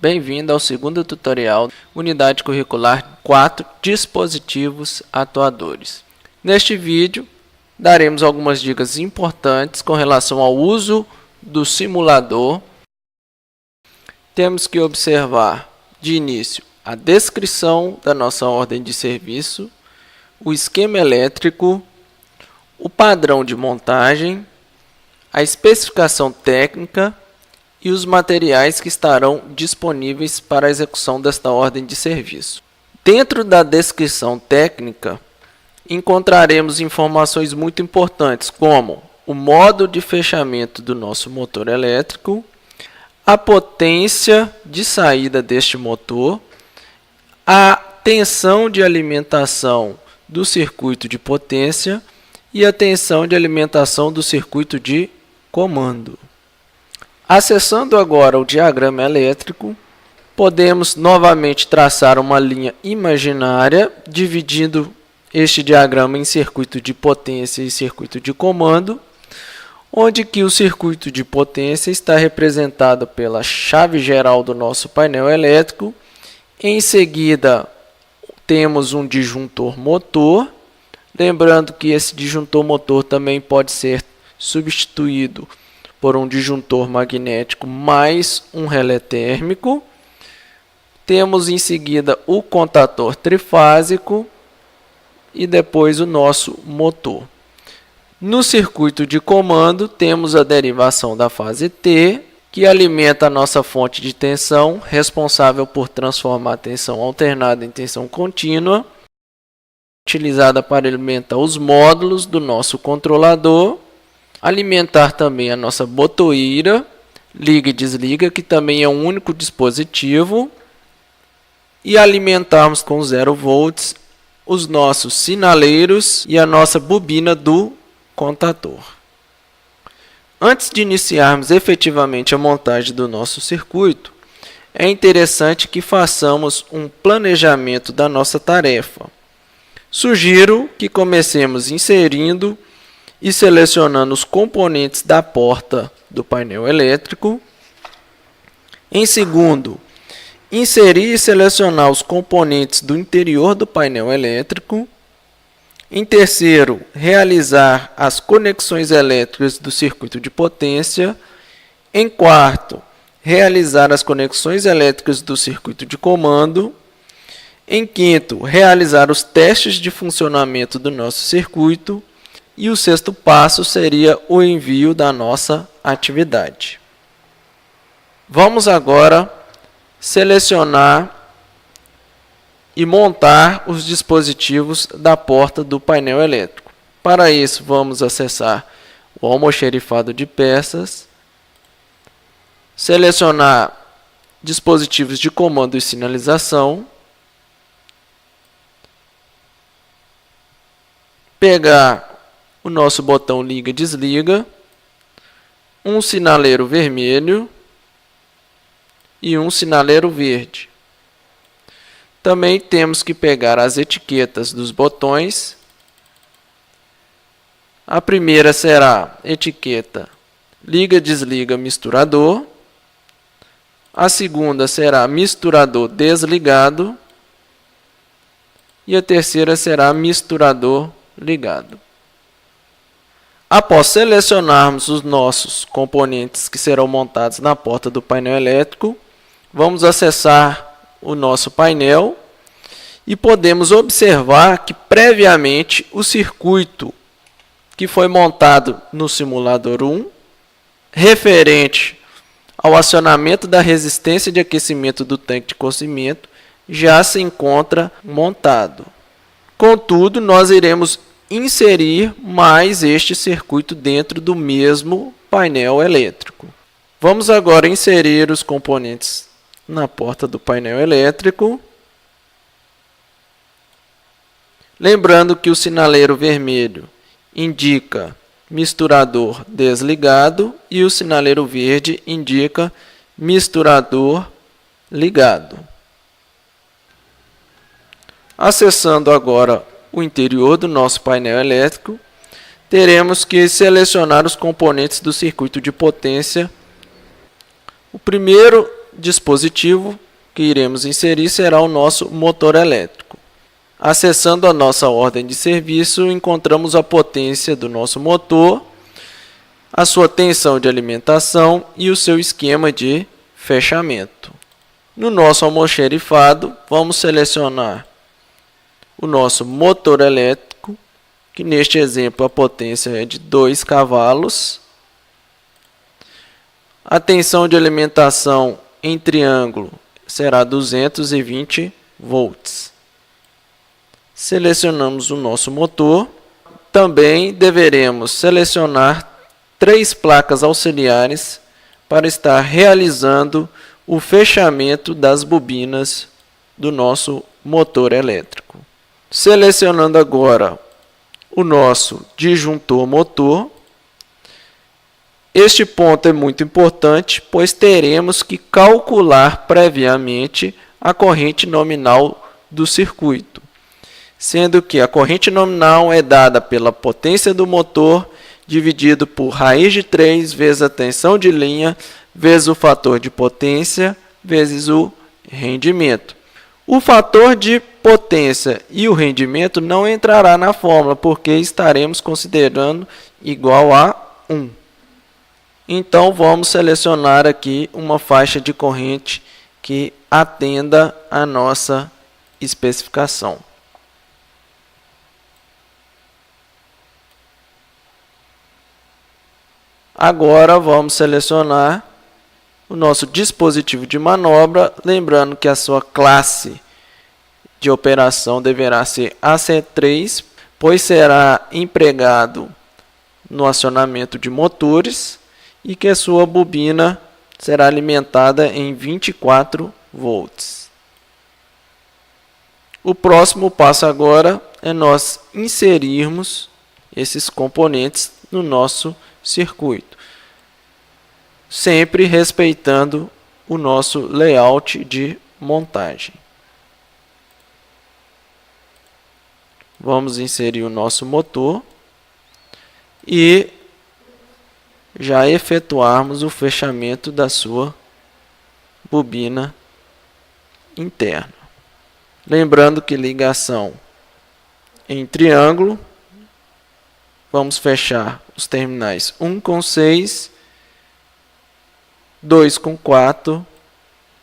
Bem-vindo ao segundo tutorial, Unidade Curricular 4, Dispositivos Atuadores. Neste vídeo, daremos algumas dicas importantes com relação ao uso do simulador. Temos que observar, de início, a descrição da nossa ordem de serviço, o esquema elétrico, o padrão de montagem, a especificação técnica e os materiais que estarão disponíveis para a execução desta ordem de serviço. Dentro da descrição técnica, encontraremos informações muito importantes, como o modo de fechamento do nosso motor elétrico, a potência de saída deste motor, a tensão de alimentação do circuito de potência e a tensão de alimentação do circuito de comando. Acessando agora o diagrama elétrico, podemos novamente traçar uma linha imaginária, dividindo este diagrama em circuito de potência e circuito de comando, onde que o circuito de potência está representado pela chave geral do nosso painel elétrico. Em seguida, temos um disjuntor motor, lembrando que esse disjuntor motor também pode ser substituído por um disjuntor magnético mais um relé térmico. Temos em seguida o contator trifásico e depois o nosso motor. No circuito de comando, temos a derivação da fase T, que alimenta a nossa fonte de tensão, responsável por transformar a tensão alternada em tensão contínua, utilizada para alimentar os módulos do nosso controlador, alimentar também a nossa botoeira, liga e desliga, que também é um único dispositivo, e alimentarmos com 0 volts os nossos sinaleiros e a nossa bobina do contator. Antes de iniciarmos efetivamente a montagem do nosso circuito, é interessante que façamos um planejamento da nossa tarefa. Sugiro que comecemos inserindo e selecionando os componentes da porta do painel elétrico. Em segundo, inserir e selecionar os componentes do interior do painel elétrico. Em terceiro, realizar as conexões elétricas do circuito de potência. Em quarto, realizar as conexões elétricas do circuito de comando. Em quinto, realizar os testes de funcionamento do nosso circuito. E o sexto passo seria o envio da nossa atividade. Vamos agora selecionar e montar os dispositivos da porta do painel elétrico. Para isso, vamos acessar o almoxerifado de peças, selecionar dispositivos de comando e sinalização, pegar o nosso botão liga e desliga, um sinaleiro vermelho e um sinaleiro verde. Também temos que pegar as etiquetas dos botões. A primeira será etiqueta liga, desliga, misturador. A segunda será misturador desligado. E a terceira será misturador ligado. Após selecionarmos os nossos componentes que serão montados na porta do painel elétrico, vamos acessar o nosso painel e podemos observar que previamente o circuito que foi montado no simulador 1, referente ao acionamento da resistência de aquecimento do tanque de cozimento, já se encontra montado. Contudo, nós iremos inserir mais este circuito dentro do mesmo painel elétrico. Vamos agora inserir os componentes na porta do painel elétrico. Lembrando que o sinaleiro vermelho indica misturador desligado e o sinaleiro verde indica misturador ligado. Acessando agora o interior do nosso painel elétrico, teremos que selecionar os componentes do circuito de potência. O primeiro dispositivo que iremos inserir será o nosso motor elétrico. Acessando a nossa ordem de serviço, encontramos a potência do nosso motor, a sua tensão de alimentação e o seu esquema de fechamento. No nosso almoxerifado, vamos selecionar o nosso motor elétrico, que neste exemplo a potência é de 2 cavalos. A tensão de alimentação em triângulo será 220 volts. Selecionamos o nosso motor. Também deveremos selecionar 3 placas auxiliares para estar realizando o fechamento das bobinas do nosso motor elétrico. Selecionando agora o nosso disjuntor motor. Este ponto é muito importante, pois teremos que calcular previamente a corrente nominal do circuito, sendo que a corrente nominal é dada pela potência do motor dividido por raiz de 3 vezes a tensão de linha vezes o fator de potência vezes o rendimento. O fator de potência e o rendimento não entrará na fórmula, porque estaremos considerando igual a 1. Então, vamos selecionar aqui uma faixa de corrente que atenda à nossa especificação. Agora, vamos selecionar o nosso dispositivo de manobra, lembrando que a sua classe de operação deverá ser AC3, pois será empregado no acionamento de motores e que a sua bobina será alimentada em 24 volts. O próximo passo agora é nós inserirmos esses componentes no nosso circuito, sempre respeitando o nosso layout de montagem. Vamos inserir o nosso motor e já efetuarmos o fechamento da sua bobina interna. Lembrando que ligação em triângulo, vamos fechar os terminais 1 com 6, 2 com 4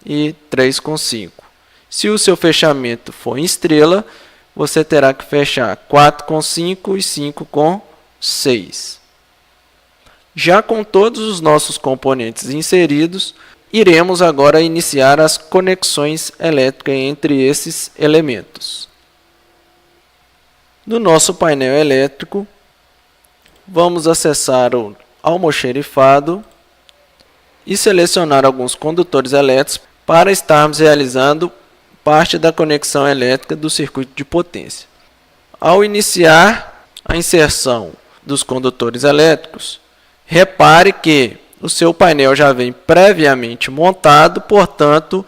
e 3 com 5. Se o seu fechamento for em estrela, você terá que fechar 4 com 5 e 5 com 6. Já com todos os nossos componentes inseridos, iremos agora iniciar as conexões elétricas entre esses elementos. No nosso painel elétrico, vamos acessar o almoxerifado e selecionar alguns condutores elétricos para estarmos realizando parte da conexão elétrica do circuito de potência. Ao iniciar a inserção dos condutores elétricos, repare que o seu painel já vem previamente montado, portanto,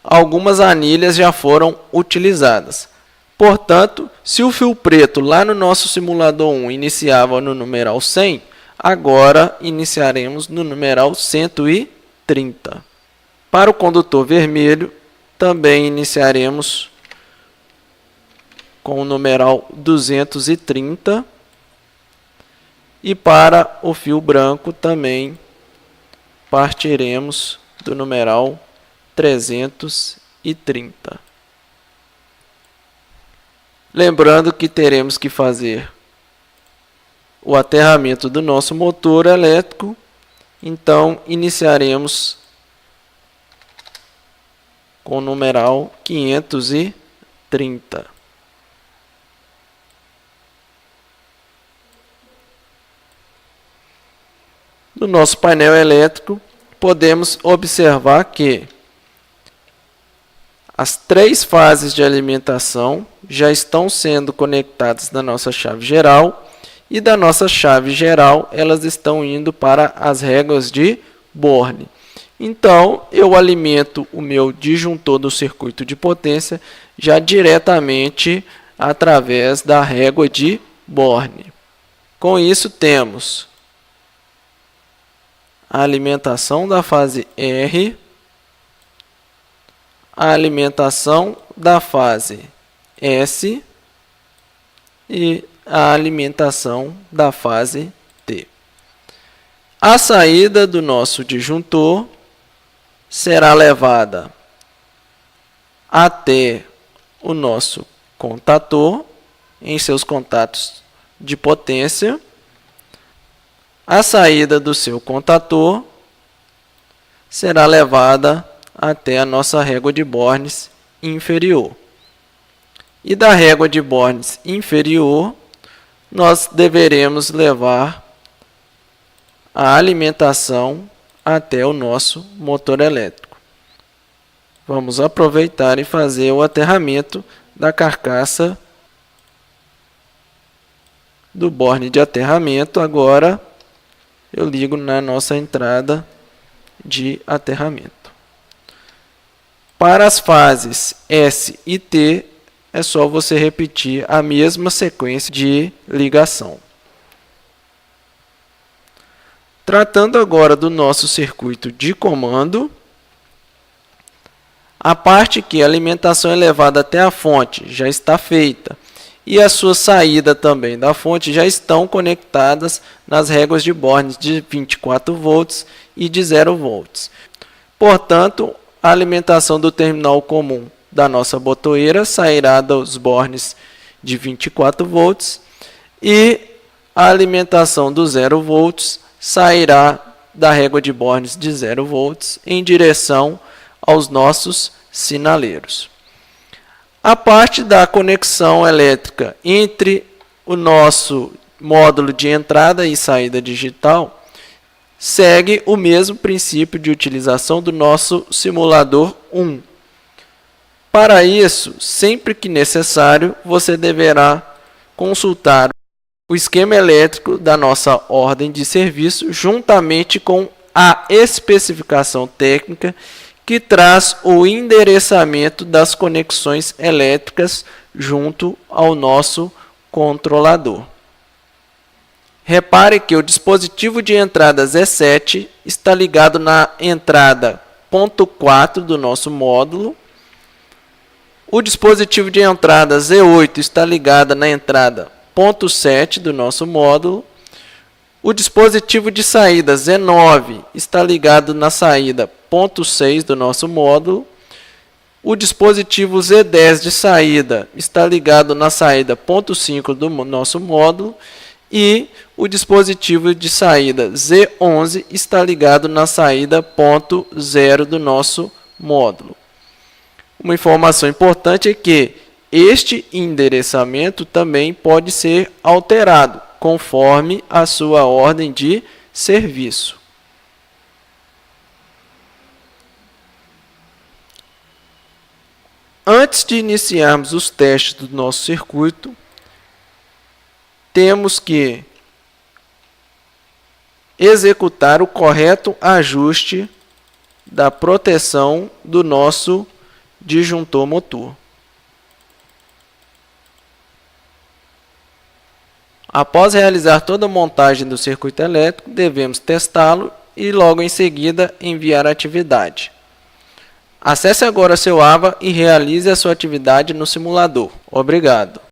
algumas anilhas já foram utilizadas. Portanto, se o fio preto lá no nosso simulador 1 iniciava no numeral 100, agora iniciaremos no numeral 130. Para o condutor vermelho, também iniciaremos com o numeral 230. E para o fio branco também partiremos do numeral 330. Lembrando que teremos que fazer o aterramento do nosso motor elétrico, então iniciaremos com o numeral 530. No nosso painel elétrico, podemos observar que as 3 fases de alimentação já estão sendo conectadas na nossa chave geral, e da nossa chave geral elas estão indo para as réguas de Borne. Então, eu alimento o meu disjuntor do circuito de potência já diretamente através da régua de Borne. Com isso, temos a alimentação da fase R a alimentação da fase S e a alimentação da fase T. A saída do nosso disjuntor será levada até o nosso contator, em seus contatos de potência. A saída do seu contator será levada até a nossa régua de Bornes inferior. E da régua de Bornes inferior, nós deveremos levar a alimentação até o nosso motor elétrico. Vamos aproveitar e fazer o aterramento da carcaça do borne de aterramento. Agora eu ligo na nossa entrada de aterramento. Para as fases S e T, é só você repetir a mesma sequência de ligação. Tratando agora do nosso circuito de comando, a parte que a alimentação é levada até a fonte já está feita e a sua saída também da fonte já estão conectadas nas réguas de Bornes de 24 volts e de 0 volts. Portanto, a alimentação do terminal comum da nossa botoeira sairá dos bornes de 24 volts e a alimentação do 0 volts sairá da régua de Bornes de 0 volts em direção aos nossos sinaleiros. A parte da conexão elétrica entre o nosso módulo de entrada e saída digital segue o mesmo princípio de utilização do nosso simulador 1. Para isso, sempre que necessário, você deverá consultar o esquema elétrico da nossa ordem de serviço juntamente com a especificação técnica que traz o endereçamento das conexões elétricas junto ao nosso controlador. Repare que o dispositivo de entrada Z7 está ligado na entrada ponto 4 do nosso módulo. O dispositivo de entrada Z8 está ligado na entrada ponto 7 do nosso módulo. O dispositivo de saída Z9 está ligado na saída ponto 6 do nosso módulo. O dispositivo Z10 de saída está ligado na saída ponto 5 do nosso módulo. E o dispositivo de saída Z11 está ligado na saída ponto 0 do nosso módulo. Uma informação importante é que este endereçamento também pode ser alterado conforme a sua ordem de serviço. Antes de iniciarmos os testes do nosso circuito, temos que executar o correto ajuste da proteção do nosso disjuntor motor. Após realizar toda a montagem do circuito elétrico, devemos testá-lo e logo em seguida enviar a atividade. Acesse agora seu AVA e realize a sua atividade no simulador. Obrigado.